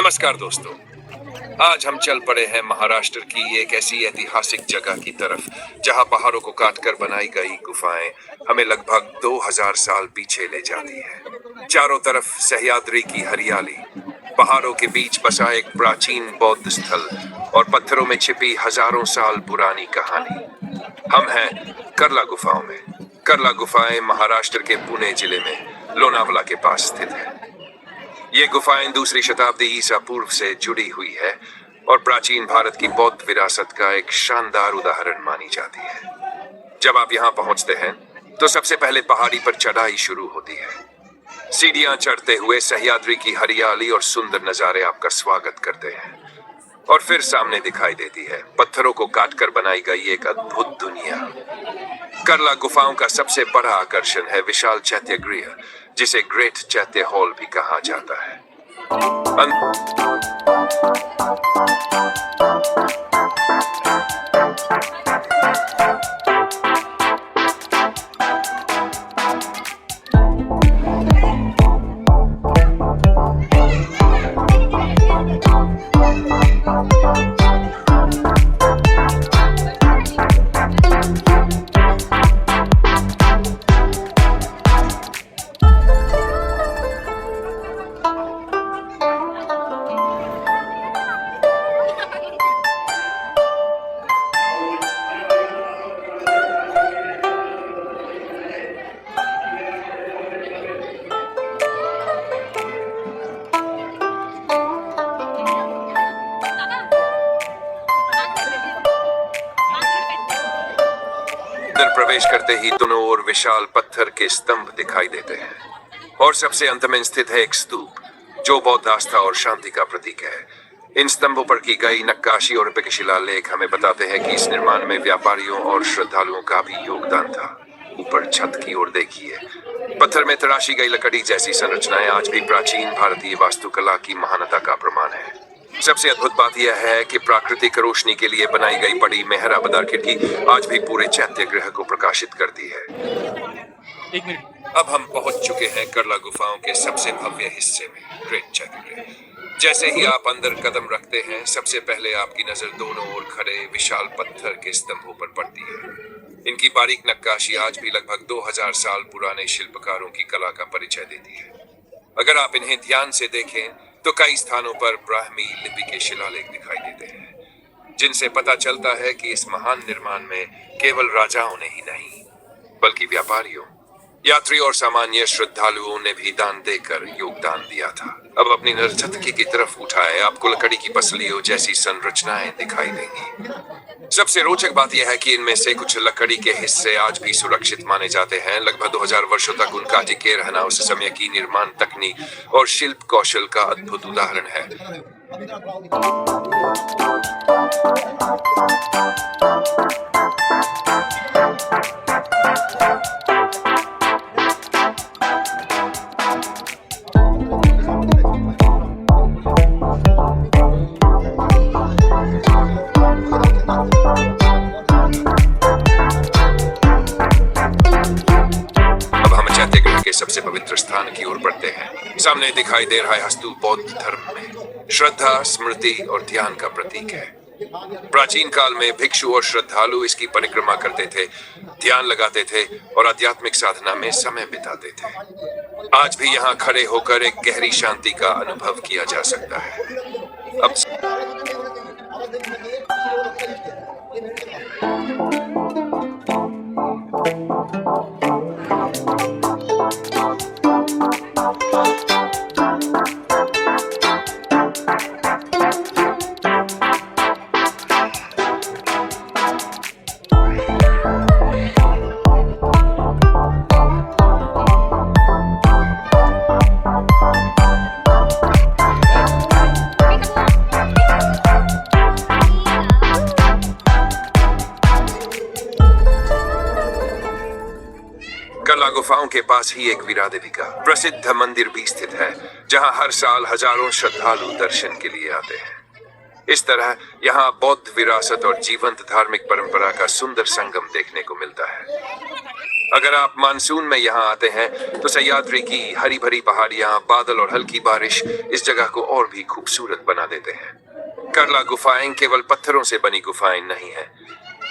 नमस्कार दोस्तों। आज हम चल पड़े हैं महाराष्ट्र की एक ऐसी ऐतिहासिक जगह की तरफ जहां पहाड़ों को काटकर बनाई गई गुफाएं हमें लगभग 2000 साल पीछे ले जाती है। चारों तरफ सह्याद्री की हरियाली, पहाड़ों के बीच बसा एक प्राचीन बौद्ध स्थल और पत्थरों में छिपी हजारों साल पुरानी कहानी। हम हैं कर्ला गुफाओं में। कर्ला गुफाएं महाराष्ट्र के पुणे जिले में लोनावला के पास स्थित है। ये गुफाएं दूसरी शताब्दी ईसा पूर्व से जुड़ी हुई है और प्राचीन भारत की बौद्ध विरासत का एक शानदार उदाहरण मानी जाती है। जब आप यहाँ पहुँचते हैं तो सबसे पहले पहाड़ी पर चढ़ाई शुरू होती है। सीढ़ियां चढ़ते हुए सह्याद्री की हरियाली और सुंदर नजारे आपका स्वागत करते हैं और फिर सामने दिखाई देती है पत्थरों को काटकर बनाई गई एक अद्भुत दुनिया। कर्ला गुफाओं का सबसे बड़ा आकर्षण है विशाल चैत्य गृह, जिसे ग्रेट चैत्य हॉल भी कहा जाता है। अंदर प्रवेश करते ही दोनों ओर विशाल पत्थर के स्तंभ दिखाई देते हैं और सबसे अंत में स्थित है एक स्तूप जो बौद्ध आस्था और शांति का प्रतीक है। इन स्तंभों पर की गई नक्काशी और शिलालेख हमें बताते हैं कि इस निर्माण में व्यापारियों और श्रद्धालुओं का भी योगदान था। ऊपर छत की ओर देखिए, पत्थर में तराशी गई लकड़ी जैसी संरचनाएं आज भी प्राचीन भारतीय वास्तुकला की महानता का प्रमाण है। सबसे अद्भुत बात यह है कि प्राकृतिक रोशनी के लिए बनाई गई बड़ी मेहराबदार खिड़की आज भी पूरे चैत्य गृह को प्रकाशित करती है। एक मिनट। अब हम पहुंच चुके हैं कर्ला गुफाओं के सबसे भव्य हिस्से में, ग्रेट चैत्य गृह। जैसे ही आप अंदर कदम रखते हैं सबसे पहले आपकी नजर दोनों ओर खड़े विशाल पत्थर के स्तंभों पर पड़ती है। इनकी बारीक नक्काशी आज भी लगभग 2000 साल पुराने शिल्पकारों की कला का परिचय देती है। अगर आप इन्हें ध्यान से देखें तो कई स्थानों पर ब्राह्मी लिपि के शिलालेख दिखाई देते हैं, जिनसे पता चलता है कि इस महान निर्माण में केवल राजाओं ने ही नहीं बल्कि व्यापारियों, यात्री और सामान्य श्रद्धालुओं ने भी दान देकर योगदान दिया था। अब अपनी नजर छत की तरफ उठाए, आपको लकड़ी की पसलियों जैसी संरचनाएं दिखाई देंगी। सबसे रोचक बात यह है कि इनमें से कुछ लकड़ी के हिस्से आज भी सुरक्षित माने जाते हैं। लगभग 2000 वर्षों तक उनका टिके रहना उस समय की निर्माण तकनीक और शिल्प कौशल का अद्भुत उदाहरण है। सबसे पवित्र स्थान की ओर बढ़ते हैं। सामने दिखाई दे रहा है स्तूप बौद्ध धर्म में श्रद्धा, स्मृति और ध्यान का प्रतीक है। प्राचीन काल में भिक्षु और श्रद्धालु इसकी परिक्रमा करते थे, ध्यान लगाते थे और आध्यात्मिक साधना में समय बिताते थे। आज भी यहाँ खड़े होकर एक गहरी शांति का अनुभव किया जा सकता है। अब कर्ला गुफाओं के पास ही एक वीरा देवी का प्रसिद्ध मंदिर भी स्थित है, जहां हर साल हजारों श्रद्धालु दर्शन के लिए आते हैं। इस तरह यहाँ बौद्ध विरासत और जीवंत धार्मिक परंपरा का सुंदर संगम देखने को मिलता है। अगर आप मानसून में यहाँ आते हैं तो सह्याद्री की हरी भरी पहाड़ियां, बादल और हल्की बारिश इस जगह को और भी खूबसूरत बना देते हैं। करला गुफाएं केवल पत्थरों से बनी गुफाएं नहीं है,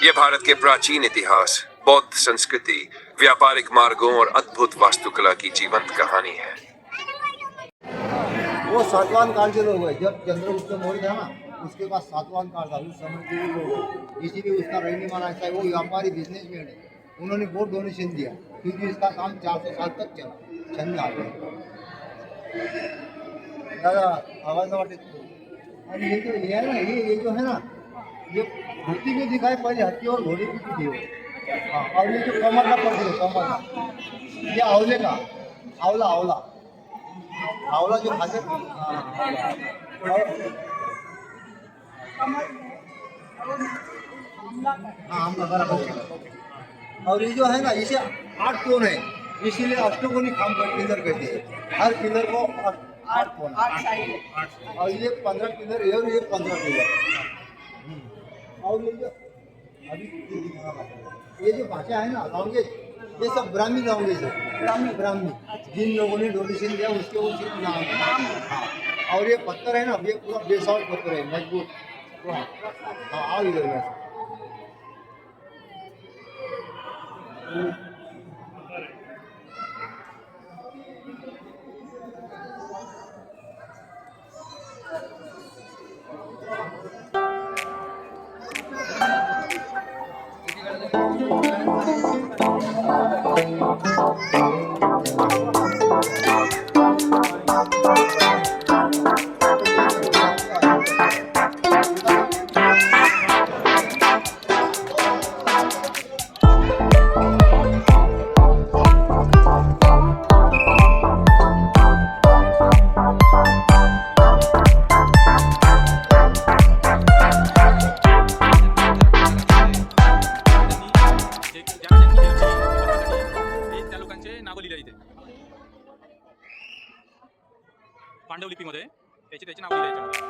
ये भारत के प्राचीन इतिहास, बौद्ध संस्कृति, व्यापारिक मार्गों और अद्भुत वास्तुकला की जीवंत कहानी है। वो सातवाहन काल के लोग हैं। जब चंद्रगुप्त मौर्य था ना, उसके बाद सातवाहन काल था, उस समय के भी लोग हैं। इसीलिए उसका रहने ऐसा है, वो व्यापारी बिजनेसमैन है। उन्होंने बहुत डोनेशन दिया क्योंकि इसका काम 400 साल तक चला। छंद आ गया दादा आवाज वाटे। और ये है ना, ये जो है ना, ये धोती में दिखाए पहले हाथी और घोड़े की पीठी हो। हाँ, और ये जो कमर का पड़ है, कमर का, ये आंवले का, आंवला आंवला आंवला जो खाते आमला बराबर। और ये जो है ना, इसे 8 कोण है, इसीलिए अष्टकोणी खाम का पिलर कहते हैं। हर पिलर को 8 कोण, 8 साइड। और ये 15 पिलर है और ये 15 पिलर। और ये जो अभी ये जो भाषा है ना, लैंग्वेज, ये सब ब्राह्मी लैंग्वेज है। ब्राह्मी जिन लोगों ने डोनेशन दिया उसके वो सिर्फ नाम है। और ये पत्थर है ना, ये पूरा बेसॉल्ट पत्थर है, मजबूत। हाँ, आओ इधर में। पांडवलिपीमध्ये त्याची नावं लिहिली याच्यामध्ये.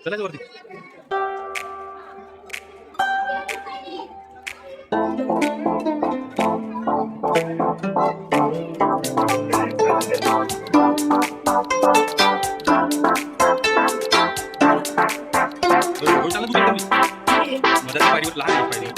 चला वरती. मधाच्या पायरीवर लहान आहे पायरी.